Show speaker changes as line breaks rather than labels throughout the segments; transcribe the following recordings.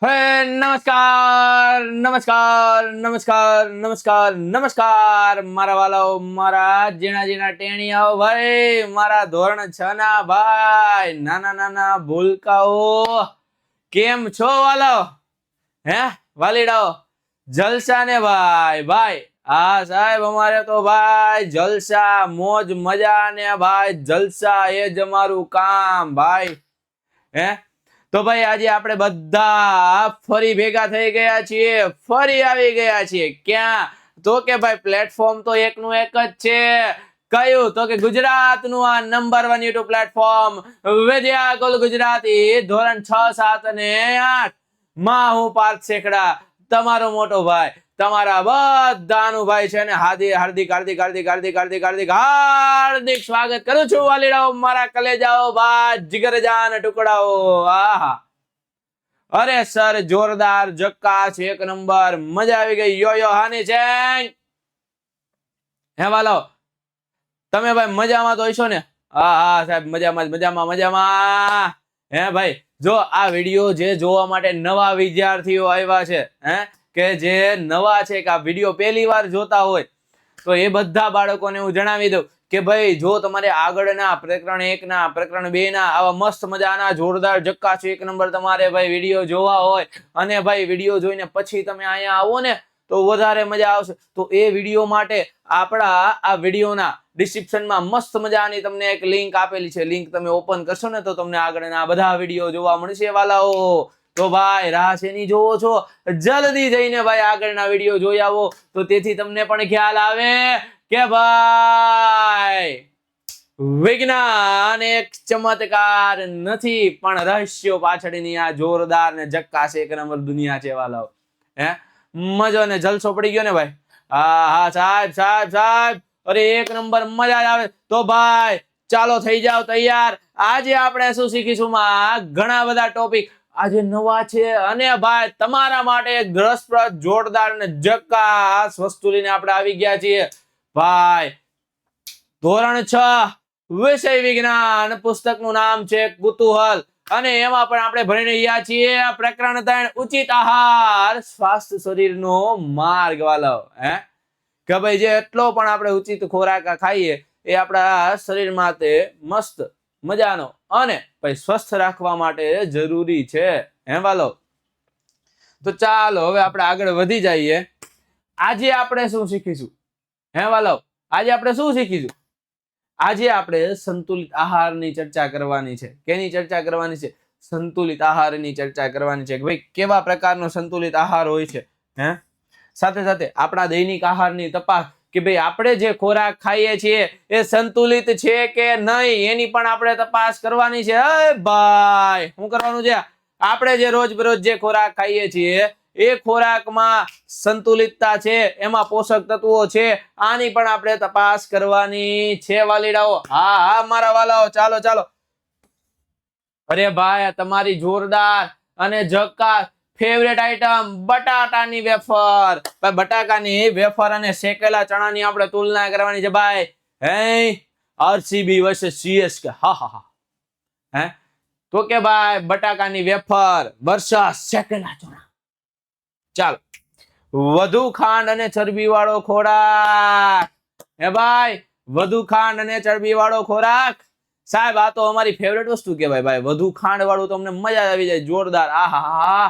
હે નમસ્કાર નમસ્કાર નમસ્કાર નમસ્કાર નમસ્કાર મારા વાલાઓ, મારા ઝીણા ઝીણા ટેણિયાઓ ભાઈ, મારા ધોરણ 6 ના ભાઈ, નાના નાના ભૂલકાઓ, કેમ છો વાલાઓ? હે વાલીડાઓ, જલસા ને ભાઈ? ભાઈ હા સાહેબ, અમારે તો ભાઈ જલસા, મોજ મજા ને ભાઈ જલસા, એ જ અમારું કામ ભાઈ. હે તો ભાઈ આજે આપણે બધા ફરી ભેગા થઈ ગયા છીએ, ફરી આવી ગયા છીએ. ક્યાં? તો કે ભાઈ પ્લેટફોર્મ તો એકનું એક જ છે. કયું? તો કે ગુજરાતનું આ number 1 YouTube platform Vidyakul Gujarati ધોરણ 6, 7 અને 8 માં હું પાર્થ શેખડા, તમારો મોટો ભાઈ, તમારા બધાનું ભાઈ છે ને હાર્દિક હાર્દિક હાર્દિક હાર્દિક હાર્દિક હાર્દિક હાર્દિક હાર્દિક સ્વાગત કરું છું વાલીડાઓ, મારા કલેજાઓ, ભાઈ જીગરજાન ટુકડાઓ. આહા, અરે સર જોરદાર, જક્કાસ, એક નંબર, મજા આવી ગઈ. યો યો હાની છે હે વાલો, તમે ભાઈ મજામાં તો હશો ને? હા હા સાહેબ, મજામાં મજામાં મજામાં. હે ભાઈ, જો આ વિડીયો જે જોવા માટે નવા વિદ્યાર્થીઓ આવ્યા છે, કે જે નવા છે, કે આ વિડીયો પહેલી વાર જોતા હોય, તો એ બધા બાળકોને હું જણાવી દઉં કે ભાઈ જો તમારે આગળના પ્રકરણ 1 ના, પ્રકરણ 2 ના આવા મસ્ત મજાના જોરદાર જક્કાસ એક નંબર તમારે ભાઈ વિડીયો જોવા હોય, અને ભાઈ વિડીયો જોઈને પછી તમે અહીંયા આવો ને તો વધારે મજા આવશે. તો એ વિડીયો માટે આપણા આ વિડીયોના ડિસ્ક્રિપ્શનમાં મસ્ત મજાની તમને એક લિંક આપેલી છે. લિંક તમે ઓપન કરશો ને તો તમને આગળના બધા વિડીયો જોવા મળશે વાલાઓ. તો ભાઈ રાહ શેની જોવો છો? જલ્દી જઈને ભાઈ આગળના વિડીયો જોઈ આવો, તો તેથી તમને પણ ખ્યાલ આવે કે ભાઈ વિજ્ઞાન એક ચમત્કાર નથી, પણ રહસ્યો પાછળની આ જોરદાર ને જક્કાસ એક નંબર દુનિયા છે વાલાઓ. હે મજો ને જલસો પડી ગયો ને ભાઈ? હા હા સાહેબ સાહેબ સાહેબ, અરે એક નંબર, મજા આવે. તો ભાઈ ચાલો થઈ જાવ તૈયાર. આજે આપણે શું શીખીશું? ઘણા બધા ટોપિક આજે નવા છે, અને ભાઈ તમારા માટે એક રસપ્રદ, જોરદાર ને જક્કાસ વસ્તુ લઈને આપણે આવી ગયા છીએ ભાઈ. ધોરણ 6 વિષય વિજ્ઞાન, પુસ્તકનું નામ છે કુતૂહલ, અને એમાં પણ આપણે ભણી રહ્યા છીએ પ્રકરણ 3 ઉચિત આહાર, સ્વાસ્થ્ય શરીરનો માર્ગ વાલો. કે ભાઈ જે એટલો પણ આપણે ઉચિત ખોરાક ખાઈએ એ આપણા શરીર માટે મસ્ત મજાનો અને ભાઈ સ્વસ્થ રાખવા માટે જરૂરી છે. હે વાલો, તો ચાલો હવે આપણે આગળ વધી જઈએ. આજે આપણે શું શીખીશું? હે વાલો, આજે આપણે શું શીખીશું? આજે આપણે સંતુલિત આહારની ચર્ચા કરવાની છે. કેની ચર્ચા કરવાની છે? સંતુલિત આહારની ચર્ચા કરવાની છે. ભાઈ કેવા પ્રકારનો સંતુલિત આહાર હોય છે, સાથે સાથે આપણા દૈનિક આહારની તપાસ, કે ભાઈ આપણે જે ખોરાક ખાઈએ છીએ એ સંતુલિત છે કે નહીં, એની પણ આપણે તપાસ કરવાની છે. ભાઈ શું કરવાનું છે? આપણે જે રોજબરોજ જે ખોરાક ખાઈએ છીએ એ ખોરાકમાં સંતુલિતતા છે, એમાં પોષક તત્વો છે, આની પણ આપણે તપાસ કરવાની છે વાલીડાઓ. હા હા મારા વાલાઓ, ચાલો ચાલો. અરે ભાઈ તમારી જોરદાર અને જક્કાસ ફેવરેટ આઈટમ બટાટાની વેફર. બટાકાની વેફર અને શેકેલા ચણાની આપણે તુલના કરવાની છે ભાઈ. હે આરસીબી વર્સસ સીએસકે. હા હા હા. તો કે ભાઈ બટાકાની વેફર વર્સસ શેકેલા ચણા. ચાલો, વધુ ખાંડ અને ચરબી વાળો ખોરાક. હે ભાઈ, વધુ ખાંડ અને ચરબી વાળો ખોરાક. સાહેબ આ તો અમારી ફેવરેટ વસ્તુ કહેવાય ભાઈ. વધુ ખાંડ વાળું તો અમને મજા આવી જાય, જોરદાર. આહા.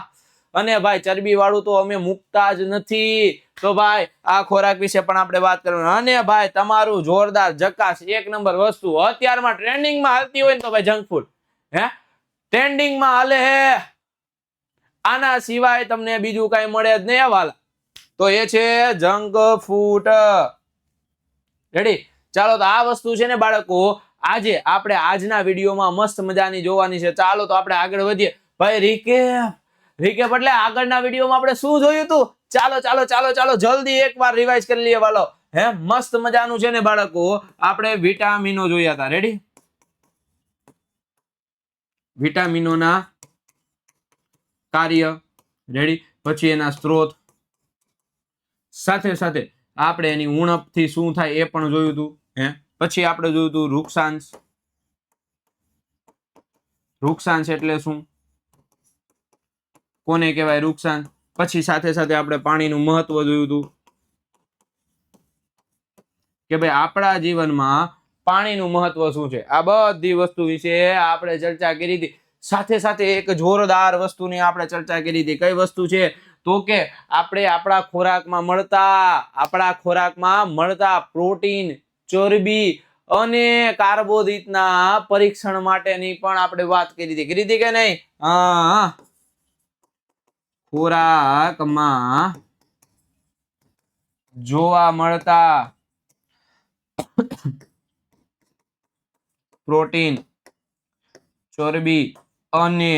અને ભાઈ ચરબી વાળું તો અમે મૂકતા જ નથી. તો ભાઈ આ ખોરાક વિશે પણ આપણે વાત કરવાની. અને ભાઈ તમારું જોરદાર જકાસ એક નંબર વસ્તુ અત્યારમાં ટ્રેન્ડિંગમાં હાલતી હોય ને તો ભાઈ જંક ફૂડ. ટ્રેન્ડિંગમાં હાલે હે, આના સિવાય તમને બીજું કઈ મળે જ નહીં વાલા. તો એ છે જંક ફૂડ. રેડી? ચાલો, તો આ વસ્તુ છે ને બાળકો આજે આપણે આજના વિડીયોમાં મસ્ત મજાની જોવાની છે. ચાલો તો આપણે આગળ વધીએ ભાઈ. રીકેપ એટલે આગળના વિડીયોમાં આપણે શું જોયું હતું? ચાલો ચાલો ચાલો ચાલો જલ્દી એકવાર રિવાઇઝ કરી લઈએ વાલો. મસ્ત મજાનું છે ને બાળકો, આપણે વિટામિનો જોયા હતા. રેડી? વિટામિનોના કાર્ય, રેડી, પછી એના સ્ત્રોત, સાથે સાથે આપણે એની ઉણપથી શું થાય એ પણ જોયું હતું. પછી આપણે જોયું હતું વૃક્ષાંશ. વૃક્ષાંશ એટલે શું? કોને કહેવાય? વૃક્ષાંશ. પછી સાથે સાથે આપણે પાણીનું મહત્વ જોયું હતું કે ભાઈ આપણા જીવનમાં પાણીનું મહત્વ શું છે. આ બધી વસ્તુ વિશે આપણે ચર્ચા કરી હતી. સાથે સાથે એક જોરદાર વસ્તુની આપણે ચર્ચા કરી હતી. કઈ વસ્તુ છે? તો કે આપણે આપણા ખોરાકમાં મળતા પ્રોટીન, ચરબી અને કાર્બોદિતના પરીક્ષણ માટેની પણ આપણે વાત કરી હતી કે નહીં? હા, ખોરાકમાં જોવા મળતા પ્રોટીન, ચરબી અને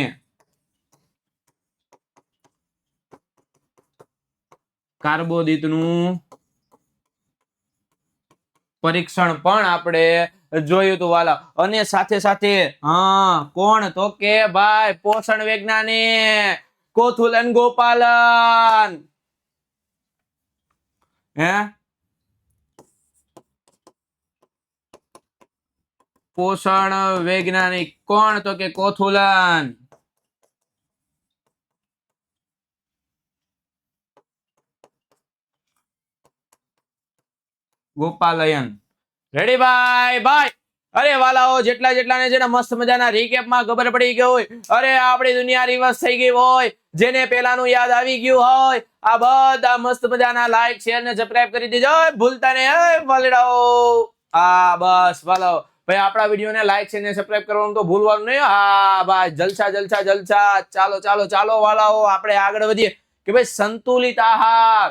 કાર્બોદિતનું પરીક્ષણ પણ આપણે જોયું હતું વાલા. અને સાથે સાથે કોણ? તો કે ભાઈ પોષણ વૈજ્ઞાનિક કોથુલન ગોપાલન. પોષણ વૈજ્ઞાનિક કોણ? તો કે કોથુલન ગોપાલયન. રેડી ભાઈ? અરે વાલાઓ, જેટલાને જેના મસ્ત મજાના રીકેપમાં ખબર પડી ગઈ હોય, અરે આપણી દુનિયા રિવર્સ થઈ ગઈ હોય, જેને પેલાનું યાદ આવી ગયું હોય, આ બધા મસ્ત મજાના લાઈક, શેર ને સબસ્ક્રાઇબ કરી દેજો. ભૂલતા નહીં વાલીડાઓ. બસ વાલાઓ ભાઈ, આપણા વિડીયોને લાઈક, શેર ને સબસ્ક્રાઇબ કરવાનું તો ભૂલવાનું નહીં. ભાઈ જલસા. ચાલો વાલાઓ, આપણે આગળ વધીએ કે ભાઈ સંતુલિત આહાર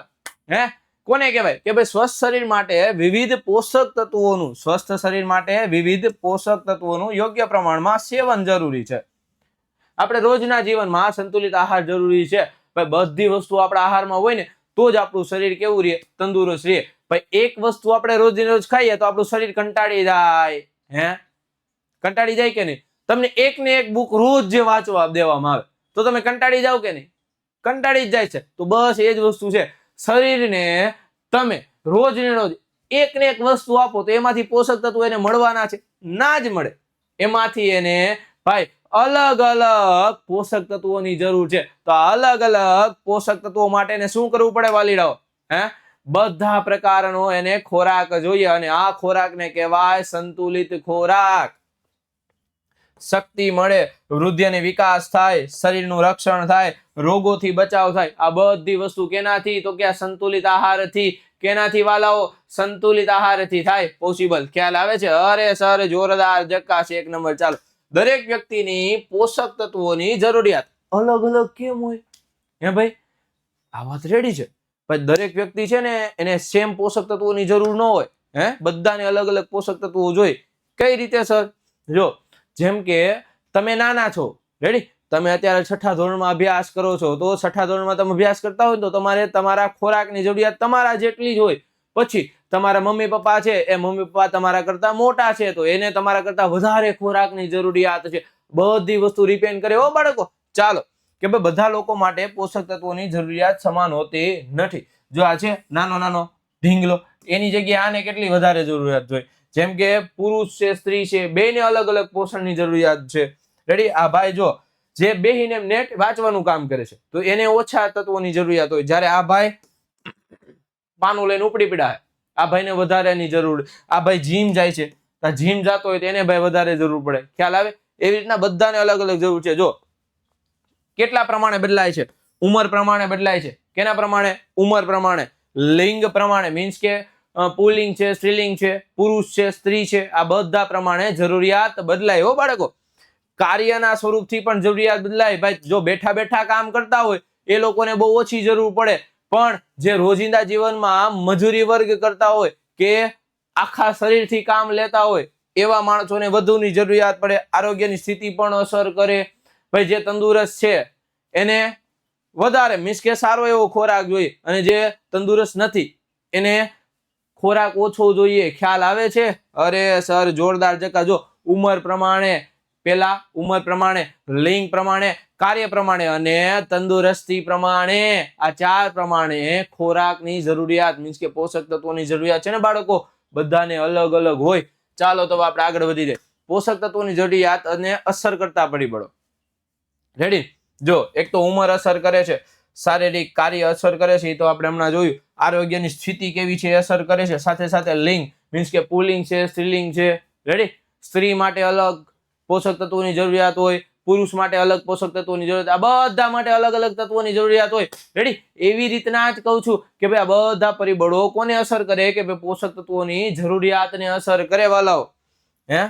કોને કહેવાય? કે ભાઈ સ્વસ્થ શરીર માટે વિવિધ પોષક તત્વોનું યોગ્ય પ્રમાણમાં સેવન જરૂરી છે. આપણે રોજના જીવનમાં સંતુલિત આહાર જરૂરી છે. ભાઈ બધી વસ્તુ આપણા આહારમાં હોય ને તો જ આપણું શરીર કેવું રહે? તંદુરસ્ત રહે. ભાઈ એક વસ્તુ આપણે રોજ ખાઈએ તો આપણું શરીર કંટાળી જાય. કંટાળી જાય કે નહીં? તમને એક ને એક બુક રોજ જે વાંચવા દેવામાં આવે તો તમે કંટાળી જાવ કે નહીં? કંટાળી જ જાય છે. તો બસ એ જ વસ્તુ છે. શરીરને તમે રોજ ને રોજ એક ને એક વસ્તુ આપો તો એમાંથી પોષક તત્વો એને મળવાના છે? ના જ મળે. એમાંથી એને ભાઈ અલગ અલગ પોષક તત્વોની જરૂર છે. તો અલગ અલગ પોષક તત્વો માટે એને શું કરવું પડે વાલીડાઓ? બધા પ્રકારનો એને ખોરાક જોઈએ, અને આ ખોરાકને કહેવાય સંતુલિત ખોરાક. શક્તિ મળે, વૃદ્ધિ અને વિકાસ થાય, શરીરનું રક્ષણ થાય, રોગોથી બચાવ થાય. આ બધી વસ્તુ કેનાથી? તો કે આ સંતુલિત આહારથી. કેનાથી વાલાઓ? સંતુલિત આહારથી થાય પોસિબલ. ખ્યાલ આવે છે? અરે સર જોરદાર, જક્કાસ, એક નંબર. ચાલો, દરેક વ્યક્તિની પોષક તત્વોની જરૂરિયાત અલગ અલગ કેમ હોય? ભાઈ આ વાત રેડી છે. ભાઈ દરેક વ્યક્તિ છે ને એને સેમ પોષક તત્વોની જરૂર ન હોય. બધાને અલગ અલગ પોષક તત્વો જોઈએ. કઈ રીતે સર? જો જેમ કે તમે નાના છો, રેડી? તમે અત્યારે 6ઠા ધોરણમાં અભ્યાસ કરો છો, તો 6ઠા ધોરણમાં તમે અભ્યાસ કરતા હોય તો તમારે તમારા ખોરાકની જરૂરિયાત તમારા જેટલી જ હોય. પછી તમારા મમ્મી પપ્પા છે, એ મમ્મી પપ્પા તમારા કરતા મોટા છે, તો એને તમારા કરતા વધારે ખોરાકની જરૂરિયાત છે. બધી વસ્તુ રિપેન્ડ કરે હો બાળકો. ચાલો, કે ભાઈ બધા લોકો માટે પોષક તત્વોની જરૂરિયાત સમાન હોતી નથી. જો આ છે નાનો ઢીંગલો, એની જગ્યાએ આને કેટલી વધારે જરૂરિયાત હોય. જેમ કે પુરુષ છે, સ્ત્રી છે, બેને અલગ અલગ પોષણની જરૂરિયાત છે. રેડી? આ ભાઈ જો જે બેહીને નેટ વાંચવાનું કામ કરે છે તો એને ઓછા તત્વોની જરૂરિયાત હોય, જ્યારે આ ભાઈ પાનું લઈને ઉપડી પડ્યા, આ ભાઈને વધારેની જરૂર. આ ભાઈ જીમ જાય છે, જીમ જતો હોય તો એને ભાઈ વધારે જરૂર પડે. ખ્યાલ આવે? એવી રીતના બધાને અલગ અલગ જરૂર છે. જો કેટલા પ્રમાણે બદલાય છે? ઉંમર પ્રમાણે બદલાય છે. કેના પ્રમાણે? ઉંમર પ્રમાણે, લિંગ પ્રમાણે, મીન્સ કે પુલ્લિંગ છે, સ્ત્રીલિંગ છે, પુરુષ છે, સ્ત્રી છે, આ બધા પ્રમાણે જરૂરિયાત બદલાય હો બાળકો. કાર્યના સ્વરૂપથી પણ જરૂરિયાત બદલાય. ભાઈ જો બેઠા કામ કરતા હોય એ લોકોને બહુ ઓછી જરૂર પડે, પણ જે રોજિંદા જીવનમાં મજૂરી વર્ગ કરતા હોય કે આખા શરીરથી કામ લેતા હોય એવા માણસોને વધુની જરૂરિયાત પડે. આરોગ્યની સ્થિતિ પણ અસર કરે. ભાઈ જે તંદુરસ્ત છે એને વધારે, મીન્સ કે સારો એવો ખોરાક જોઈએ, અને જે તંદુરસ્ત નથી એને ખોરાક ઓછો જોઈએ. ખ્યાલ આવે છે? અરે સર જોરદાર, જકા. જો ઉંમર પ્રમાણે, પેલા ઉંમર પ્રમાણે, લિંગ પ્રમાણે, કાર્ય પ્રમાણે અને તંદુરસ્તી પ્રમાણે, આ 4 પ્રમાણે ખોરાકની જરૂરિયાત, મીન્સ કે પોષક તત્વોની જરૂરિયાત છે ને બાળકો, બધાને અલગ અલગ હોય. ચાલો તો આપણે આગળ વધી જાય. પોષક તત્વોની જરૂરિયાત અને અસર કરતા પરિબળો. રેડી? જો એક તો ઉંમર અસર કરે છે, શારીરિક કાર્ય અસર કરે છે, એ તો આપણે હમણાં જોયું. આરોગ્યની સ્થિતિ કેવી છે એ અસર કરે છે. સાથે સાથે લિંગ મીન્સ કે પુલ્લિંગ છે, સ્ત્રીલિંગ છે. રેડી? સ્ત્રી માટે અલગ પોષક તત્વોની જરૂરિયાત હોય, પુરુષ માટે અલગ પોષક તત્વોની જરૂરિયાત, આ બધા માટે અલગ અલગ તત્વોની જરૂરિયાત હોય. રેડી? એવી રીતના જ કહું છું કે ભાઈ આ બધા પરિબળો કોને અસર કરે કે ભાઈ પોષક તત્વોની જરૂરિયાતને અસર કરે વાલાઓ. હે?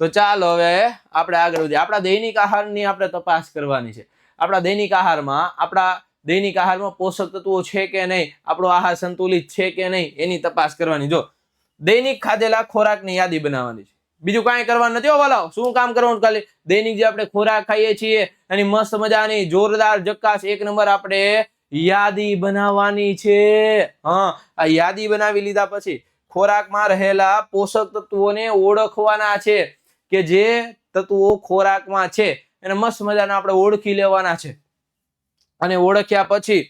તો ચાલો હવે આપણે આગળ વધીએ. આપણા દૈનિક આહારની આપણે તપાસ કરવાની છે. આપણા દૈનિક આહારમાં પોષક તત્વો છે કે નહીં, આપણો આહાર સંતુલિત છે કે નહીં, એની તપાસ કરવાની. જો દૈનિક ખાધેલા ખોરાકની યાદી બનાવવાની છે. બીજું કાંઈ કરવાનું નથી હો વાલાઓ. શું કામ કરવાનું? ખાલી દૈનિક જે આપણે ખોરાક ખાઈએ છીએ એની મસ્ત મજાની જોરદાર જક્કાસ 1 નંબર આપણે યાદી બનાવવાની છે. હા, આ યાદી બનાવી લીધા પછી ખોરાકમાં રહેલા પોષક તત્વોને ઓળખવાના છે કે જે તત્વો ખોરાકમાં છે એને મસ્ત મજાના આપણે ઓળખી લેવાના છે. અને ઓળખ્યા પછી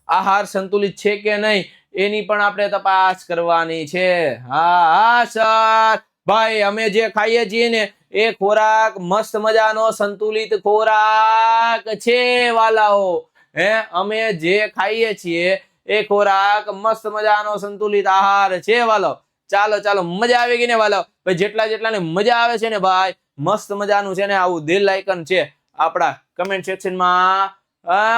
આહાર સંતુલિત છે કે નહીં એની પણ આપણે તપાસ કરવાની છે. હા સર, ભાઈ અમે જે ખાઈએ છીએ ને એ ખોરાક મસ્ત મજાનો સંતુલિત ખોરાક છે વાલાઓ. અમે જે ખાઈએ છીએ એ ખોરાક મસ્ત મજાનો સંતુલિત આહાર છે વાલો. ચાલો મજા આવી ગઈ ને વાલો? ભાઈ જેટલાને મજા આવે છે ને ભાઈ, મસ્ત મજાનું છે ને આવું દિલ આઇકન છે આપણા કમેન્ટ સેક્શનમાં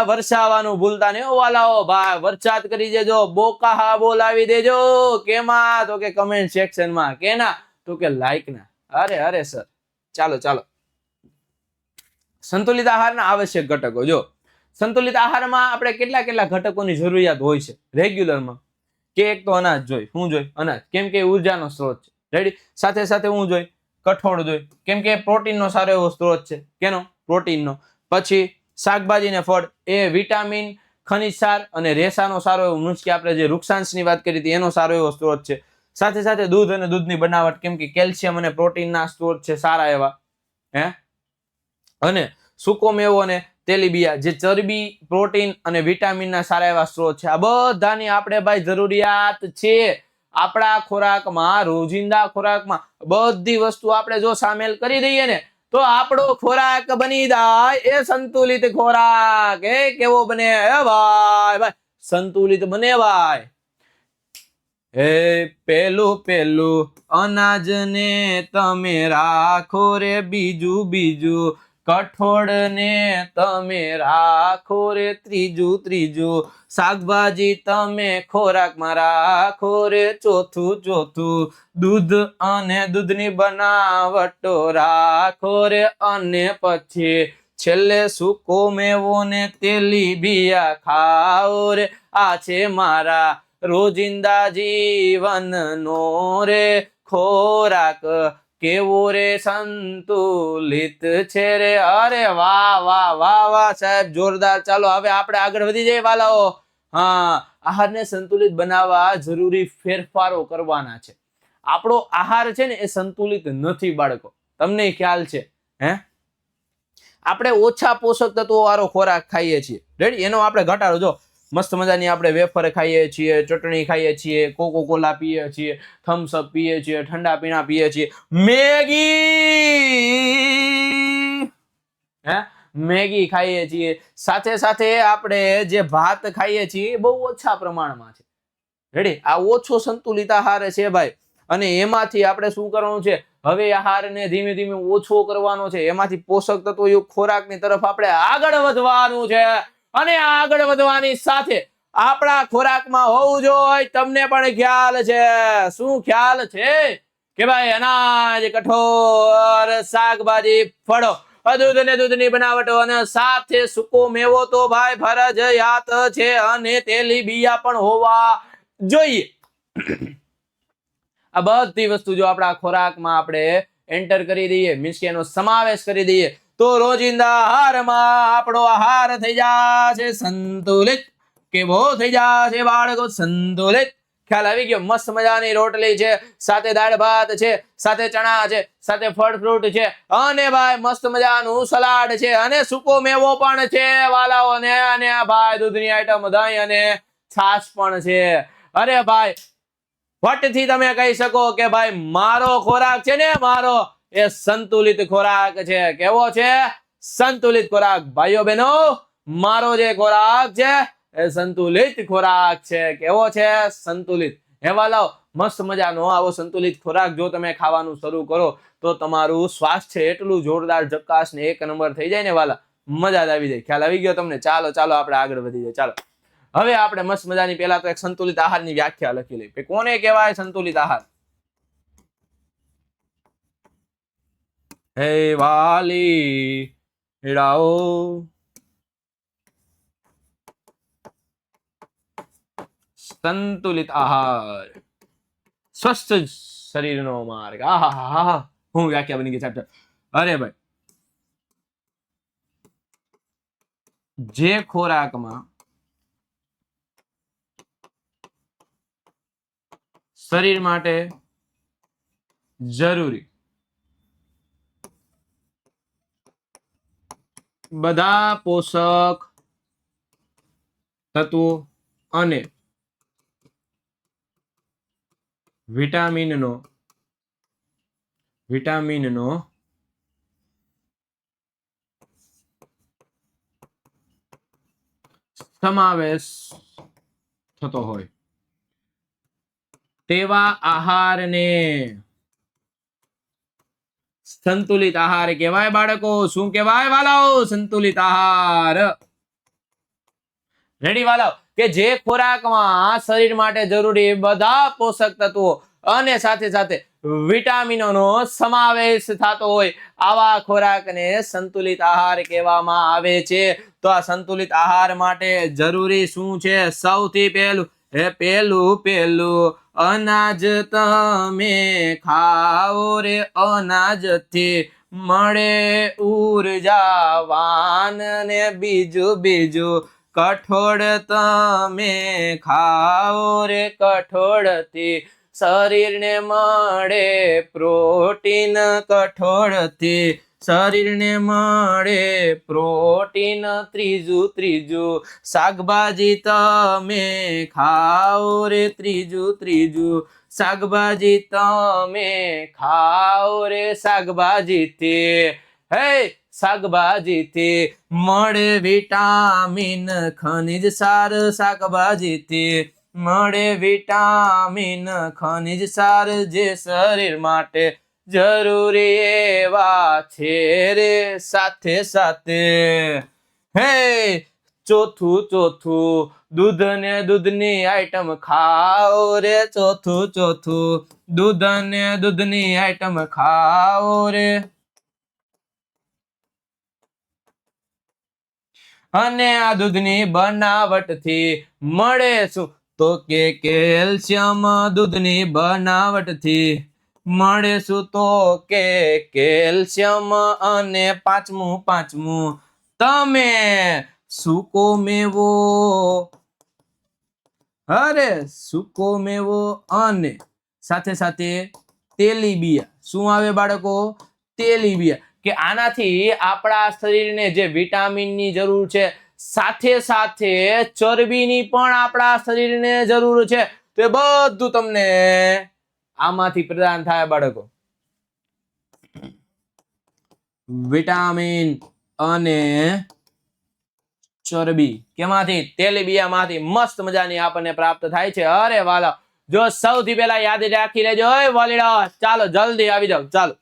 વરસાવવાનું ભૂલતા નહીં વાલાઓ. ભાઈ વરસાદ કરી દેજો, બોકા બોલાવી દેજો. કેમાં? તો કે કમેન્ટ સેક્શનમાં. કેના? તો કે લાઈક ના. અરે સર, ચાલો. સંતુલિત આહારના આવશ્યક ઘટકો. જો સંતુલિત આહારમાં આપણે કેટલા ઘટકોની જરૂરિયાત હોય છે રેગ્યુલરમાં? કે એક તો અનાજ જોઈ. શું જોઈ? અનાજ. કેમ કે ઉર્જાનો સ્ત્રોત છે. રેડી? સાથે સાથે હું જોઈ કઠોળ જોઈ. કેમ કે પ્રોટીનનો સારો એવો સ્ત્રોત છે. કેનો? પ્રોટીનનો. પછી શાકભાજી ને ફળ, એ વિટામિન, ખનિજ સાર અને રેસાનો સારો એવો મીન્સ કે આપણે જે વૃક્ષાંશની વાત કરી હતી એનો સારો એવો સ્ત્રોત છે. સાથે સાથે દૂધ અને દૂધની બનાવટ, કેમ કે કેલ્શિયમ અને પ્રોટીનના સ્ત્રોત છે સારા એવા. અને સૂકો મેવો અને તેલીબિયા જે ચરબી, પ્રોટીન અને વિટામિનના સારા એવા સ્ત્રોત છે. આ બધાની આપણે ભાઈ જરૂરિયાત છે આપણા ખોરાકમાં. રોજિંદા ખોરાકમાં બધી વસ્તુ આપણે જો સામેલ કરી દઈએ ને તો આપણો ખોરાક બની જાય એ સંતુલિત ખોરાક. એ કેવો બને? ભાઈ સંતુલિત બને ભાઈ. પેલું અનાજને તમે રાખો રે, બીજું કઠોળને તમે રાખો રે, ત્રીજું શાકભાજી તમે ખોરાકમાં રાખો રે, ચોથું દૂધ અને દૂધની બનાવટો રાખો રે, અને પછી છેલ્લે સૂકો મેવો ને તેલીબિયા ખાઓ રે. આ છે મારા રોજિંદા જીવનનો રે ખોરાક. કેવો રે સંતુલિત છે રે. અરે વાહ સાહેબ, જોરદાર. ચાલો હવે આપણે આગળ વધી જઈએ વાલાઓ. હા, આહારને સંતુલિત બનાવવા જરૂરી ફેરફારો કરવાના છે. આપણો આહાર છે ને એ સંતુલિત નથી બાળકો, તમને ખ્યાલ છે? આપણે ઓછા પોષક તત્વો વાળો ખોરાક ખાઈએ છીએ. રેડી? એનો આપણે ઘટાડો. જો મસ્ત મજાની આપણે વેફર ખાઈએ છીએ, ચટણી ખાઈએ છીએ, કોકો કોલા પીએ છીએ, થમ્સ અપ પીએ છીએ, ઠંડા પીણા પીએ છીએ, મેગી ખાઈએ છીએ. સાથે આપણે જે ભાત ખાઈએ છીએ એ બહુ ઓછા પ્રમાણમાં છે. રેડી? આ ઓછો સંતુલિત આહાર છે ભાઈ. અને એમાંથી આપણે શું કરવાનું છે? હવે આહારને ધીમે ધીમે ઓછો કરવાનો છે. એમાંથી પોષક તત્વો યુક્ત ખોરાકની તરફ આપણે આગળ વધવાનું છે. અને આગળ વધવાની સાથે આપણા ખોરાકમાં હોવું જોઈએ, તમને પણ ખ્યાલ છે. શું ખ્યાલ છે? કે ભાઈ અનાજ, કઠોળ, શાકભાજી, ફળો, દૂધ અને દૂધની બનાવટો અને સાથે સૂકો મેવો તો ભાઈ ફરજિયાત છે. અને તેલીબિયા પણ હોવા જોઈએ. આ બધી વસ્તુ જો આપણા ખોરાકમાં આપણે એન્ટર કરી દઈએ, મીન્સ કે એનો સમાવેશ કરી દઈએ, તો રોજિંદા આહારમાં આપણો આહાર થઈ જશે સંતુલિત. કેવો થઈ જશે બાળકો? સંતુલિત. ખ્યાલ આવી ગયો? મસ્ત મજાની રોટલી છે, સાથે દાળ ભાત છે, સાથે ચણા છે, સાથે ફળ ફ્રૂટ છે, અને ભાઈ મસ્ત મજાનું સલાડ છે, અને સૂકો મેવો પણ છે વાલાઓ. અને ભાઈ દૂધની આઈટમ, દહીં અને છાશ પણ છે. અરે ભાઈ ફટથી તમે કહી શકો કે ભાઈ મારો ખોરાક છે ને, મારો એ સંતુલિત ખોરાક છે. કેવો છે? સંતુલિત ખોરાક. ભાઈઓ બહેનો, મારો જે ખોરાક છે એ સંતુલિત ખોરાક છે. કેવો છે? સંતુલિત. હે વાલાઓ, મસ્ત મજાનો આવો સંતુલિત ખોરાક જો તમે ખાવાનું શરૂ કરો તો તમારું સ્વાસ્થ્ય એટલું જોરદાર ઝક્કાસ ને એક નંબર થઈ જાય ને વાલા, મજા જ આવી જાય. ખ્યાલ આવી ગયો તમને? ચાલો ચાલો આપણે આગળ વધી જાય. ચાલો હવે આપણે મસ્ત મજાની પહેલા તો એક સંતુલિત આહારની વ્યાખ્યા લખી લઈએ. કોને કહેવાય સંતુલિત આહાર? હે વાલી હેડાઓ, સંતુલિત આહાર સ્વસ્થ શરીરનો માર્ગ. આહા, હું વ્યાખ્યા બની ગઈ ચેપ્ટર. અરે ભાઈ, જે ખોરાકમાં શરીર માટે જરૂરી બધા પોષક તત્વો અને વિટામિનનો સમાવેશ થતો હોય તેવા આહારને સંતુલિત આહાર કહેવાય. બાળકો શું કહેવાય વાલાઓ? સંતુલિત આહાર. રેડી વાલાઓ? કે જે ખોરાકમાં શરીર માટે જરૂરી બધા પોષક તત્વો અને સાથે સાથે વિટામિનોનો સમાવેશ થતો હોય આવા ખોરાકને સંતુલિત આહાર કહેવામાં આવે છે. તો આ સંતુલિત આહાર માટે જરૂરી શું છે? સૌથી પહેલું અનાજ તમે ખાઓ રે, અનાજથી મળે ઉર્જાવાન ને બીજું કઠોળ તમે ખાઓ રે, કઠોળથી શરીરને મળે પ્રોટીન, કઠોળથી શરીરને મળે પ્રોટીન. ત્રીજું શાકભાજી તમે ખાઓ રે, ત્રીજું શાકભાજી તમે ખાઓ રે, શાકભાજીથી મળે વિટામિન ખનિજ સાર, શાકભાજીથી મળે વિટામિન ખનિજ સાર જે શરીર માટે જરૂરી એવા છે રે. સાથે હે ચોથું દૂધ ને દૂધની આઈટમ ખાઓ રે, ચોથું દૂધ ને દૂધની આઈટમ ખાઓ રે. અને આ દૂધની બનાવટથી મળે શું? તો કે કેલ્શિયમ. દૂધની બનાવટથી મળે શું? તો કે કેલ્શિયમ. અને પાંચમું તમે સૂકો મેવો અને સાથે તેલીબિયા. શું આવે બાળકો? તેલીબિયા. કે આનાથી આપણા શરીરને જે વિટામિનની જરૂર છે સાથે ચરબીની પણ આપણા શરીરને જરૂર છે. તો એ બધું તમને આમાંથી પ્રદાન થાય બાળકો. વિટામિન અને ચરબી કેમાંથી? તેલીબિયામાંથી મસ્ત મજાની આપણને પ્રાપ્ત થાય છે. અરે વાલા, જો સૌથી પહેલા યાદ રાખી લેજો વાલીડા. ચાલો જલ્દી આવી જાવ. ચાલો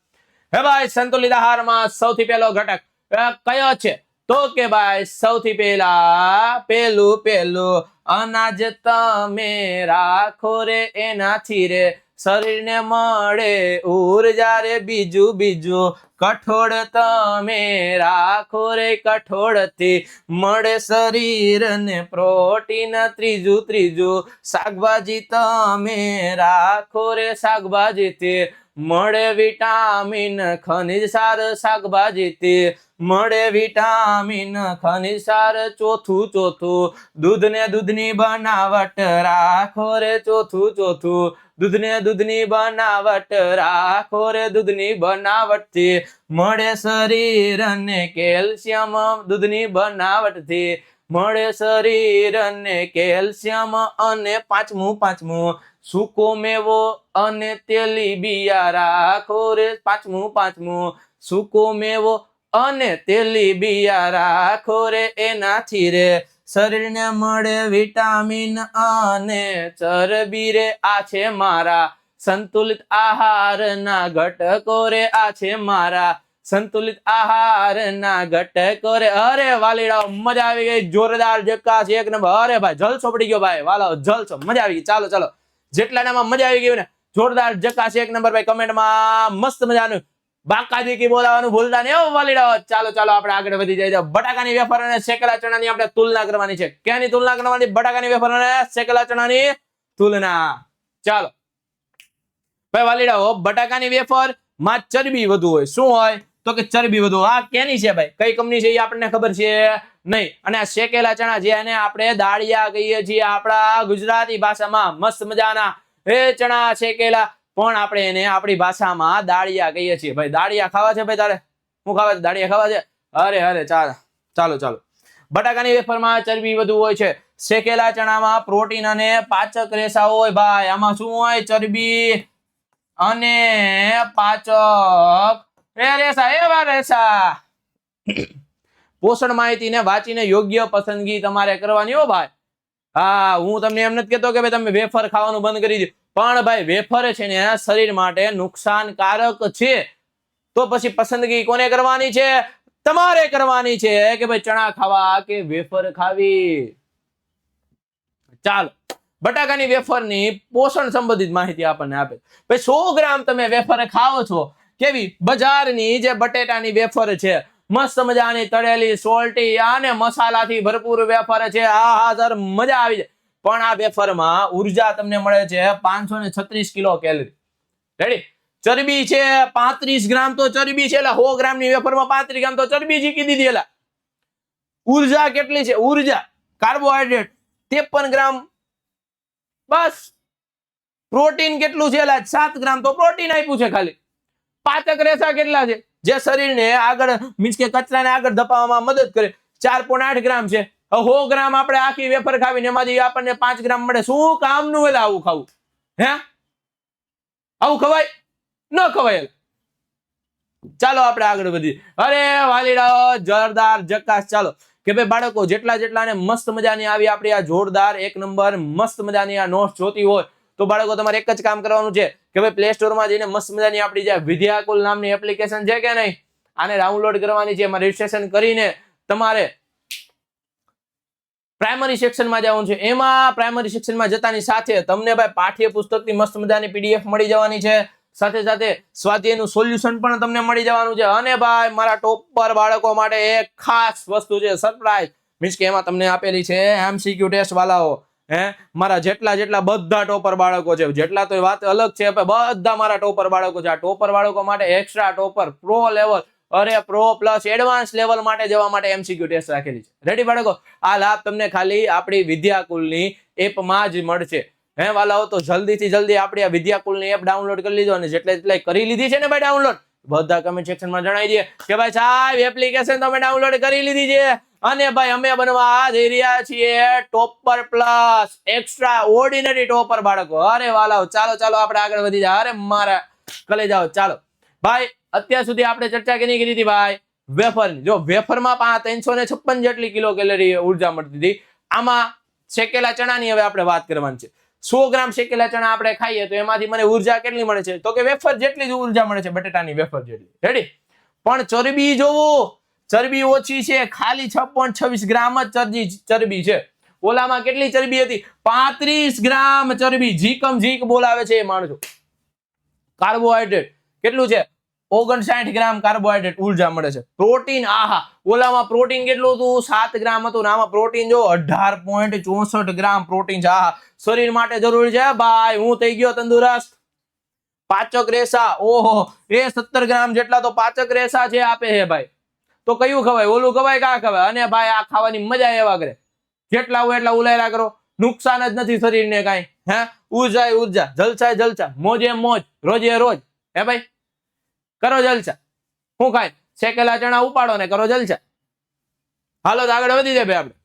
હે ભાઈ, સંતુલિત આહારમાં સૌથી પહેલો ઘટક કયો છે? તો કે ભાઈ સૌથી પહેલું અનાજ તમે રાખો રે, એનાથી રે શરીરને મળે ઉર્જા રે. બીજું કઠોળ તમે રાખો રે, કઠોળથી મળે શરીરને પ્રોટીન. ત્રીજું શાકભાજી તમે રાખો રે, શાકભાજીથી મળે વિટામિન ખનિજ સાર, શાકભાજીથી મળે વિટામિન ખનિજ સાર. ચોથું દૂધ ને દૂધની બનાવટ રાખો રે, ચોથું દૂધ ને દૂધની બનાવટ રાખો રે, દૂધની બનાવટથી મળે શરીર અને કેલ્શિયમ. દૂધની બનાવટથી મળે શરીર અને કેલ્શિયમ. અને પાંચમું સૂકો મેવો અને તેલીબિયા રાખો રે. પાંચમું સૂકો મેવો અને તેલીબિયા રાખો રે એનાથી રે શરીરને મળે વિટામિન અને ચરબી રે આ છે મારા સંતુલિત આહારના ઘટકો રે આ છે મારા સંતુલિત આહારના ઘટકો રે. અરે વાલીડાઓ મજા આવી ગઈ, જોરદાર જકાસ એક નંબર. અરે ભાઈ જલસો પડી ગયો ભાઈ, વાલાઓ જલસો, મજા આવી ગઈ. ચાલો ચાલો જેટલાનામાં મજા આવી ગઈ ને જોરદાર જકાસ એક નંબર ભાઈ કમેન્ટમાં મસ્ત મજાનું બાકાદીકી બોલાવાનું ભૂલતા નહીં હો વાલીડાઓ. ચાલો ચાલો આપણે આગળ વધી જઈએ. બટાકાની વેફર અને શેકેલા ચણાની આપણે તુલના કરવાની છે. ક્યાંની તુલના કરવાની? બટાકાની વેફર અને શેકેલા ચણાની તુલના. ચાલો ભાઈ વાલીડાઓ, બટાકાની વેફર માં ચરબી વધુ હોય. શું હોય? તો કે ચરબી વધુ. આ કેની છે ભાઈ, કઈ કંપની છે એ આપણને ખબર છે નહીં. અને આ શેકેલા ચણા જેને આપણે દાળિયા કહીએ છીએ આપણા ગુજરાતી ભાષામાં, મસ્ત મજાના એ ચણા શેકેલા, પણ આપણે એને આપણી ભાષામાં દાળિયા કહીએ છીએ. ભાઈ દાળિયા ખાવા છે ભાઈ તારે? શું ખાવા છે? દાળિયા ખાવા છે? અરે અરે ચાલો ચાલો. બટાકાની વેફરમાં ચરબી વધુ હોય છે. શેકેલા ચણામાં પ્રોટીન અને પાચક રેસા હોય ભાઈ. આમાં શું હોય? ચરબી અને પાચક રેસા. પોષણ માહિતીને વાંચીને યોગ્ય પસંદગી તમારે કરવાની હો ભાઈ. હા, હું તમને એમ નથી કહેતો કે ભાઈ તમે વેફર ખાવાનું બંધ કરી દો, પણ ભાઈ વેફર છે ને શરીર માટે નુકસાનકારક છે. તો પછી પસંદગી કોને કરવાની છે? તમારે કરવાની છે કે ભાઈ ચણા ખાવા કે વેફર ખાવી. ચાલો, બટાકાની વેફરની પોષણ સંબંધિત માહિતી આપણને આપે. ભાઈ 100 ગ્રામ તમે વેફર ખાઓ છો, કેવી બજારની જે બટેટાની વેફર છે, મસ્ત મજાની તળેલી સોલ્ટી અને મસાલાથી ભરપૂર વેફર છે. હા સર, મજા આવી જાય. પણ આ વેફરમાં ઉર્જા તમને મળે છે 536 કિલો કેલરી. રેડી? ચરબી છે 35 ગ્રામ તો ચરબી છે. 100 ગ્રામની વેફરમાં 35 ગ્રામ તો ચરબી જીકી દીધી. એલા ઉર્જા કેટલી છે? ઉર્જા કાર્બોહાઈડ્રેટ 53 ગ્રામ બસ. પ્રોટીન કેટલું છે? 7 ગ્રામ તો પ્રોટીન આપ્યું છે ખાલી. પાચક રેસા કેટલા છે? જે શરીરને આગળ મીન્સ કે કચરાને આગળ ધપાવવામાં મદદ કરે, 4.8 ગ્રામ છે. 100 ગ્રામ આપણે આખી વેફર ખાવીને એમાંથી આપણને 5 ગ્રામ મળે. શું કામનું એટલે આવું ખાવું? હે, આવું ખવાય? ન ખવાય. ચાલો આપણે આગળ વધીએ. અરે વાલીડાઓ જોરદાર જકાસ. ચાલો કે ભાઈ બાળકો જેટલા જેટલાને મસ્ત મજાની આવી આપણી આ જોરદાર એક નંબર મસ્ત મજાની આ નોટ્સ જોતી હોય તો બાળકો તમારે એક જ કામ કરવાનું છે કે ભાઈ પ્લે સ્ટોરમાં જઈને મસ્ત મજાની આપણી જે વિદ્યાકુલ નામની એપ્લિકેશન છે કે નહીં, આને ડાઉનલોડ કરવાની છે. એમાં રજીસ્ટ્રેશન કરીને તમારે પ્રાઇમરી સેક્શનમાં જવાનું છે. એમાં પ્રાઇમરી સેક્શનમાં જતાની સાથે તમને ભાઈ પાઠ્યપુસ્તકની મસ્ત મજાની PDF મળી જવાની છે. સાથે સાથે સ્વાધ્યાયનું સોલ્યુશન પણ તમને મળી જવાનું છે. અને ભાઈ મારા ટોપર બાળકો માટે એક ખાસ વસ્તુ છે, સરપ્રાઈઝ. મીન્સ કે એમાં તમને આપેલી છે MCQ ટેસ્ટ વાલાઓ. મારા જેટલા બધા ટોપર બાળકો છે, જેટલા તો વાત અલગ છે, બધા મારા ટોપર બાળકો છે. આ ટોપર બાળકો માટે એક્સ્ટ્રા ટોપર પ્રો લેવલ, અરે પ્રો પ્લસ એડવાન્સ લેવલ માટે જવા માટે MCQ ટેસ્ટ રાખેલી છે. રેડી બાળકો? આ લાભ તમને ખાલી આપણી વિદ્યાકુલની એપમાં જ મળશે. હે વાલાઓ, તો જલ્દીથી જલ્દી આપણી આ વિદ્યાકુલની એપ ડાઉનલોડ કરી લીધો. અને જેટલે કરી લીધી છે ને ભાઈ ડાઉનલોડ, બધા કમેન્ટ સેક્શનમાં જણાવી દે કે ભાઈ સાહેબ એપ્લિકેશન તમે ડાઉનલોડ કરી લીધી છે. અને ભાઈ અમે બનવા જઈ રહ્યા છીએ topper plus extra ordinary topper બાળકો. અરે વાલાઓ ચાલો ચાલો આપણે આગળ વધી જાય. અરે મારા કલે જાઓ. ચાલો ભાઈ, અત્યાર સુધી આપણે ચર્ચા કેની કરી હતી ભાઈ? વેફરની. જો વેફરમાં 356 જેટલી કિલો કેલરી ઉર્જા મળતી હતી. આમાં શેકેલા ચણાની હવે આપણે વાત કરવાની છે. 100 ગ્રામ શેકેલા ચણા આપણે ખાઈએ તો એમાંથી મને ઉર્જા કેટલી મળે છે? તો કે વેફર જેટલી જ ઉર્જા મળે છે, બટેટાની વેફર જેટલી. રેડી? પણ ચરબી જોવો, ચરબી ઓછી છે, ખાલી 6.26 ગ્રામ જ ચરબી છે. ઓલામાં કેટલી ચરબી હતી? 35 ગ્રામ ચરબી. જીકમ જીક બોલાવે છે એ માણસો. કાર્બોહાઈડ્રેટ કેટલું છે? 59 ગ્રામ કાર્બોહાઈડ્રેટ ઉર્જા મળે છે. પ્રોટીન, આહા, ઓલામાં પ્રોટીન કેટલું હતું? 7 ગ્રામ હતું. આમાં પ્રોટીન જો 18.64 ગ્રામ પ્રોટીન છે. આહા, શરીર માટે જરૂરી છે ભાઈ. હું થઈ ગયો તંદુરસ્ત. પાચક રેસા, ઓહો, એ 17 ગ્રામ જેટલા તો પાચક રેસા છે આપે છે ભાઈ. તો કયું ખવાય? ઓલું ખવાય કા ખવાય? અને ભાઈ આ ખાવાની મજા એવા કરે, જેટલા હોય એટલા ઉલાયલા કરો, નુકસાન જ નથી શરીરને કાંઈ. હે, ઉર્જા ઉર્જા, જલસા જલસા, મોજે મોજ, રોજે રોજ. હે ભાઈ, કરો જલસા. શું ખાય? શેકેલા ચણા ઉપાડો ને કરો જલસા. હાલો તો આગળ વધી જાય ભાઈ. આપણે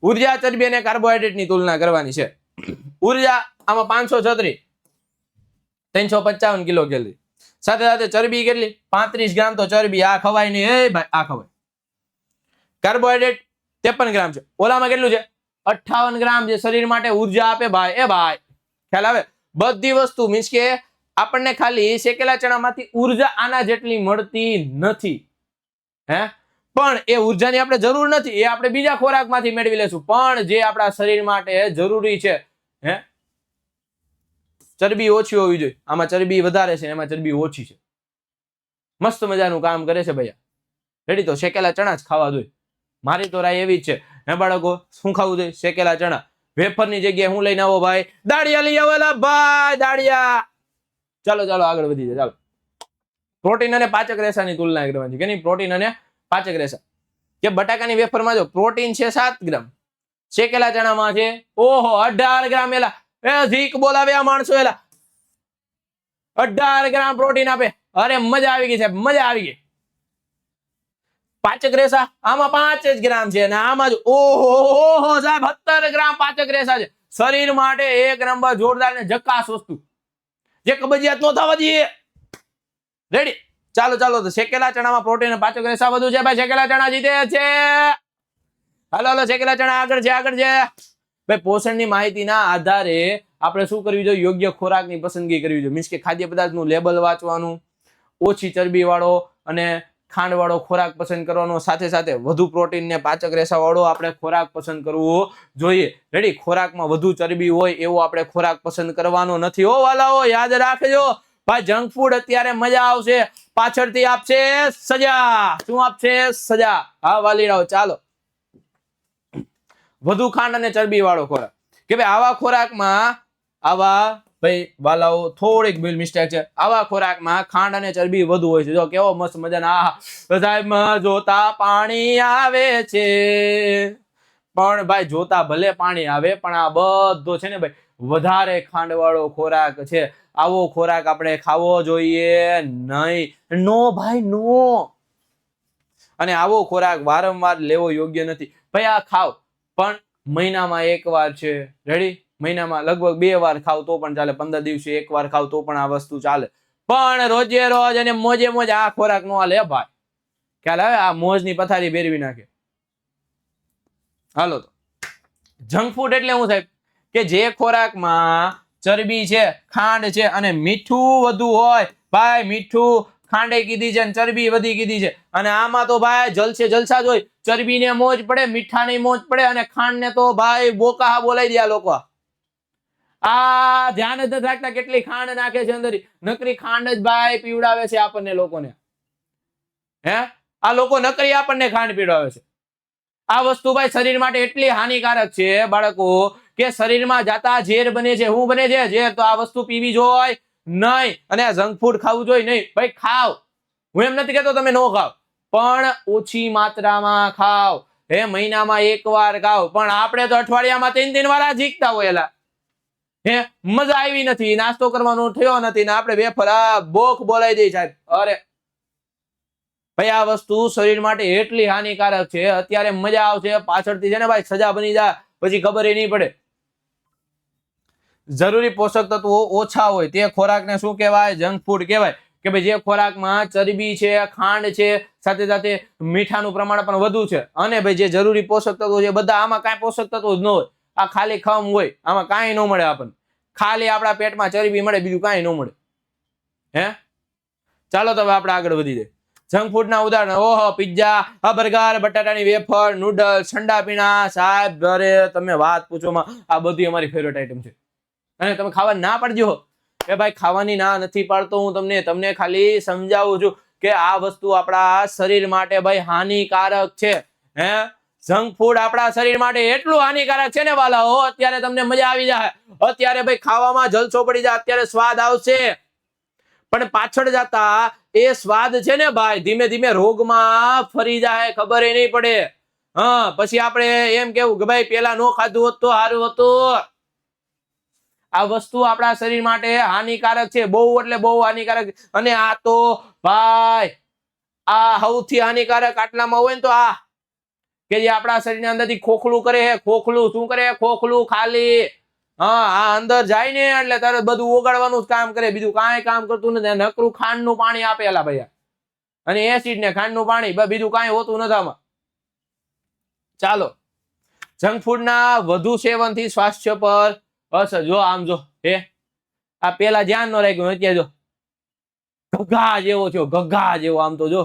ઉર્જા, ચરબી અને કાર્બોહાઈડ્રેટ ની તુલના કરવાની છે. ઉર્જા આમાં 536, 355 કિલો કેલરી. સાથે સાથે ચરબી કેટલી 35 ગ્રામ તો ચરબી આ ખવાય નહીં એ ભાઈ આ ખવાય. કાર્બોહાઈડ્રેટ 53 ગ્રામ છે. ઓલામાં કેટલું છે 58 ગ્રામ જે શરીર માટે ઉર્જા આપે ભાઈ એ ભાઈ ખ્યાલ આવે. બધી વસ્તુ મીન્સ કે આપણને ખાલી શેકેલા ચણામાંથી ઉર્જા આના જેટલી મળતી નથી હે પણ એ ઉર્જાની આપણે જરૂર નથી એ આપણે બીજા ખોરાકમાંથી મેળવી લેશું પણ જે આપણા શરીર માટે જરૂરી છે હે ચરબી ઓછી હોવી જોઈએ. આમાં ચરબી વધારે છે એમાં ચરબી ઓછી છે. મસ્ત મજાનું કામ કરે છે ભૈયા. રેડી તો શેકેલા ચણા જ ખાવા જોઈએ. મારી તો રાય એવી જ છે હે બાળકો. શું ખાવું જોઈએ શેકેલા ચણા. વેફરની જગ્યાએ હું લઈને આવો ભાઈ દાળિયા લઈ આવેલા ભાઈ દાળિયા. ચાલો ચાલો આગળ વધી જાય. ચાલો પ્રોટીન અને પાચક રેસાની તુલના કરવાની કે નહીં. પ્રોટીન અને પાચક રેસા કે બટાકાની વેફરમાં જો પ્રોટીન છે 7 ગ્રામ શેકેલા ચણામાં છે ઓહો 18 ગ્રામ. એલા એ ઝીક બોલાવે આ માણસો એલા 18 ગ્રામ પ્રોટીન આપે. અરે મજા આવી ગઈ છે મજા આવી ગઈ. પાચક રેસા આમાં 5 જ ગ્રામ છે અને આમાં જ ઓહો સાહેબ 17 ગ્રામ પાચક રેસા છે. શરીર માટે એક નંબર જોરદાર ને જકાસ વસ્તુ જે કબજિયાત નો થવા દઈએ. રેડી ચાલો ચાલો તો શેકેલા ચણામાં પ્રોટીન અને પાચક રેસા વધુ છે ભાઈ. શેકેલા ચણા જીતે છે. હાલો હાલો શેકેલા ચણા આગળ છે આગળ છે ભાઈ. પોષણની માહિતીના આધારે આપણે શું કરવી જોઈએ યોગ્ય ખોરાકની પસંદગી કરવી જોઈએ. મીન્સ કે ખાદ્ય પદાર્થનું લેબલ વાંચવાનું ઓછી ચરબી વાળો અને ખાંડ વાળો ખોરાક પસંદ કરવાનો સાથે સાથે વધુ પ્રોટીન ને પાચક રેસા વાળો આપણે ખોરાક પસંદ કરવો જોઈએ. રેડી ખોરાકમાં વધુ ચરબી હોય એવો આપણે ખોરાક પસંદ કરવાનો નથી હો વાલાઓ યાદ રાખજો ભાઈ. જંક ફૂડ અત્યારે મજા આવશે પાછળથી આપશે સજા. શું આપશે સજા. હા વાલીડાઓ ચાલો વધુ ખાંડ અને ચરબી વાળો ખોરાક કે ભાઈ આવા ખોરાકમાં આવા ભાઈ વાલાઓ થોડીક બિલ મિસ્ટેક છે. આવા ખોરાકમાં ખાંડ અને ચરબી વધુ હોય છે. જો કેવો મસ્ત મજાના સાહેબ જોતા પાણી આવે છે પણ ભાઈ જોતા ભલે પાણી આવે પણ આ બધો છે ને ભાઈ વધારે ખાંડ વાળો ખોરાક છે. આવો ખોરાક આપણે ખાવો જોઈએ નહીં. નો ભાઈ નો. અને આવો ખોરાક વારંવાર લેવો યોગ્ય નથી ભાઈ. આ ખાવ પણ મહિનામાં એક વાર છે. રેડી મહિનામાં લગભગ 2 વાર ખાવ તો પણ ચાલે. 15 દિવસે એક વાર ખાવ તો પણ આ વસ્તુ ચાલે પણ રોજે રોજ અને મોજે મોજ આ ખોરાક નો હાલે ભાઈ. ખ્યાલ આવે. આ મોજની પથારી ફેરવી નાખે. હાલો તો જંક ફૂડ એટલે શું સાહેબ કે જે ખોરાકમાં ચરબી છે ખાંડ છે અને મીઠું વધુ હોય ભાઈ. મીઠું ખાંડે કીધી છે અને ચરબી વધી કીધી છે અને આમાં તો ભાઈ જલસે જલસા જ હોય. ચરબીને મોજ પડે મીઠાની મોજ પડે અને ખાંડને તો ભાઈ બોકા બોલાઈ દે આ લોકો. આ ધ્યાન જ નથી રાખતા કેટલી ખાંડ નાખે છે અંદર. નકરી ખાંડ જ ભાઈ પીવડાવે છે આપણને લોકોને. હે આ લોકો નકરી આપણને ખાંડ પીવડાવે છે. આ વસ્તુ ભાઈ શરીર માટે એટલી હાનિકારક છે બાળકો કે શરીરમાં જાતા ઝેર બને છે. શું બને છે ઝેર. તો આ વસ્તુ પીવી જોઈએ નહીં અને આ જંક ફૂડ ખાવું જોઈએ નહીં ભાઈ. ખાવ હું એમ નથી કહેતો તમે નો ખાવ પણ ઓછી માત્રામાં ખાવ. હે મહિનામાં એક વાર ખાવ પણ આપણે તો અઠવાડિયામાં 3 વાર જીકતા હોયેલા હે મજા આવી નથી. નાસ્તો કરવાનો થયો નથી ને આપણે વેફર આ બોખ બોલાઈ દે સાહેબ. અરે ભાઈ આ વસ્તુ શરીર માટે એટલી હાનિકારક છે. અત્યારે મજા આવશે પાછળથી છે ને ભાઈ સજા બની જાય પછી ખબર નહીં પડે. જરૂરી પોષક તત્વો ઓછા હોય તે ખોરાકને શું કહેવાય જંક ફૂડ કહેવાય. કે ભાઈ જે ખોરાકમાં ચરબી છે ખાંડ છે સાથે સાથે મીઠાનું પ્રમાણ પણ વધુ છે અને ભાઈ જે જરૂરી પોષક તત્વો છે બધા આમાં કાંઈ પોષક તત્વો જ ન હોય. આ ખાલી ખમ હોય આમાં કાંઈ ન મળે આપણને. ખાલી આપણા પેટમાં ચરબી મળે બીજું કાંઈ ન મળે. હે ચાલો તો હવે આપણે આગળ વધી જાય. જંક ફૂડ ના ઉદાહરણ ઓહો પિઝા બર્ગર બટાટાની વેફર નૂડલ્સ ઠંડા પીણા સાહેબ. અરે તમે વાત પૂછોમાં આ બધી અમારી ફેવરેટ આઈટમ છે અને તમે ખાવા ના પાડજો એ ભાઈ. ખાવાની ના નથી પાડતો હું તમને ખાલી સમજાવું છું કે આ વસ્તુ આપણા શરીર માટે ભાઈ હાનિકારક છે. હે જંક ફૂડ આપણા શરીર માટે એટલું હાનિકારક છે ને વાલાઓ. અત્યારે તમને મજા આવી જાય. અત્યારે ભાઈ ખાવામાં જલસો પડી જાય. અત્યારે સ્વાદ આવશે પણ પાછળ જતા એ સ્વાદ છે ને ભાઈ ધીમે ધીમે રોગમાં ફરી જાય ખબર નહીં પડે. હા પછી આપણે એમ કેવું કે ભાઈ પેલા નો ખાધું હોત તો સારું હતું. આ વસ્તુ આપણા શરીર માટે હાનિકારક છે. બહુ એટલે બહુ હાનિકારક. અને આ તો ભાઈ આ સૌથી હાનિકારક આટલામાં હોય ને તો આ કે જે આપણા શરીરના અંદરથી ખોખલું કરે. ખોખલું શું કરે ખોખલું ખાલી હા આ અંદર જાય ને એટલે તરત બધું ઓગાળવાનું જ કામ કરે, બીજું કાંઈ કામ કરતું નથી. નકરું ખાંડનું પાણી આપેલા ભૈયા, અને એસિડ ને ખાંડનું પાણી, બીજું કાંઈ હોતું નથી આમાં. ચાલો, જંક ફૂડ ના વધુ સેવનથી સ્વાસ્થ્ય પર અસર. જો આમ જો આ પેલા ધ્યાન ન રાખ્યું, અત્યારે જો ગગા જેવો થયો, ગગા જેવો. આમ તો જો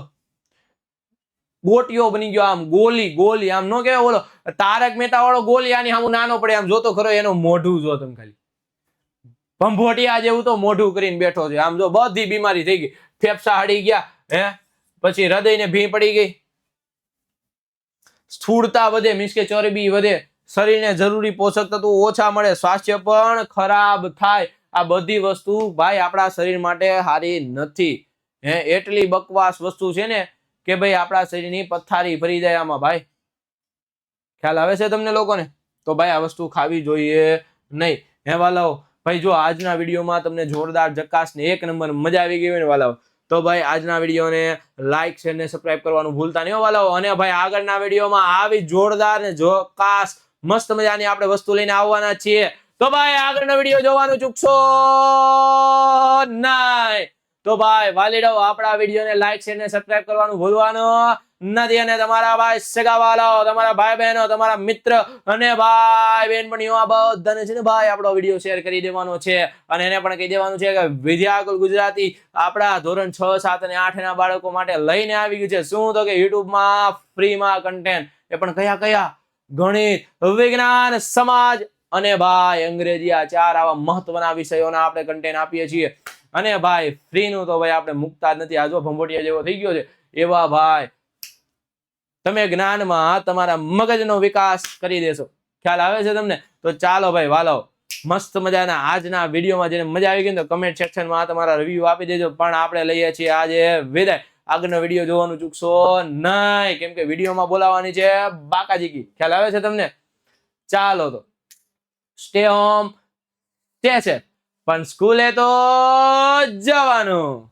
ગોટીઓ બની ગયો, આમ ગોલી ગોલી. આમ નો કેવાય બોલો તારક મહેતા વાળો ગોલી, આની સામું નાનો પડે. આમ જોતો ખરો એનું મોઢું જો તમે ખાલી, ભંભોટિયા જેવું તો મોઢું કરીને બેઠો છે. આમ જો બધી બીમારી થઈ ગઈ, ફેફસા હળી ગયા, પછી હૃદયને ભી પડી ગઈ, સ્થૂળતા વધે, મીન્સ કે ચરબી વધે, શરીરને જરૂરી પોષક તત્વો ઓછા મળે, સ્વાસ્થ્ય પણ ખરાબ થાય. આ બધી વસ્તુ ભાઈ આપણા શરીર માટે સારી નથી. એટલી બકવાસ વસ્તુ છે ને કે ભાઈ આપણા શરીરની પથારી ભરી જાય આમાં ભાઈ. ખ્યાલ આવે છે તમને લોકોને? તો ભાઈ આ વસ્તુ ખાવી જોઈએ નહીં. વાલાઓ ભાઈ જો આજના વિડીયોમાં તમને જોરદાર જકાસ ને એક નંબર મજા આવી ગઈ હોય ને વાલાઓ, તો ભાઈ આજના વિડીયોને લાઈક શેર ને સબસ્ક્રાઇબ કરવાનું ભૂલતા નહીં વાલાઓ. અને ભાઈ આગળના વિડીયોમાં આવી જોરદાર ને જોકાસ મસ્ત મજાની આપણે વસ્તુ લઈને આવવાના છીએ. તો ભાઈ આગળનો વિડીયો જોવાનું ચૂકશો નહીં. તો ભાઈ વાલીડો આપણા વિડીયોને લાઈક શેર ને સબસ્ક્રાઇબ કરવાનું ભૂલવાનું નથી. અને તમારા ભાઈ સગાવાલાઓ, તમારા ભાઈ બહેનો, તમારા મિત્ર અને ભાઈ બહેનપણીઓ આ બધાને છે ને ભાઈ આપણો વિડીયો શેર કરી દેવાનો છે. અને એને પણ કહી દેવાનું છે કે વિદ્યાકુલ ગુજરાતી આપણા ધોરણ 6, 7 અને 8 ના બાળકો માટે લઈને આવી ગયું છે. શું તો કે યુટ્યુબમાં ફ્રીમાં કન્ટેન્ટ, એ પણ કયા? ગણિત, વિજ્ઞાન, સમાજ અને ભાઈ અંગ્રેજી. આ 4 આવા મહત્વના વિષયોના આપણે કન્ટેન્ટ આપીએ છીએ. અને ભાઈ ફ્રીનું તો ભાઈ આપણે મુકતા જ નથી. આ જો ભંભોટિયા જેવો થઈ ગયો છે એવા ભાઈ તમે જ્ઞાનમાં તમારા મગજનો વિકાસ કરી દેશો. ખ્યાલ આવે છે તમને? તો ચાલો ભાઈ વાલો મસ્ત મજાના આજના વિડીયોમાં જેને મજા આવી ગઈ તો કમેન્ટ સેક્શનમાં તમારા રિવ્યુ આપી દેજો. પણ આપણે લઈએ છીએ આજે વિદાય. આગળનો વિડીયો જોવાનું ચૂકશો નહીં, કેમ કે વિડીયોમાં બોલાવવાની છે બાકાજીકી. ખ્યાલ આવે છે તમને? ચાલો તો સ્ટે હોમ, સ્ટે સેફ, પણ સ્કૂલે તો જવાનું.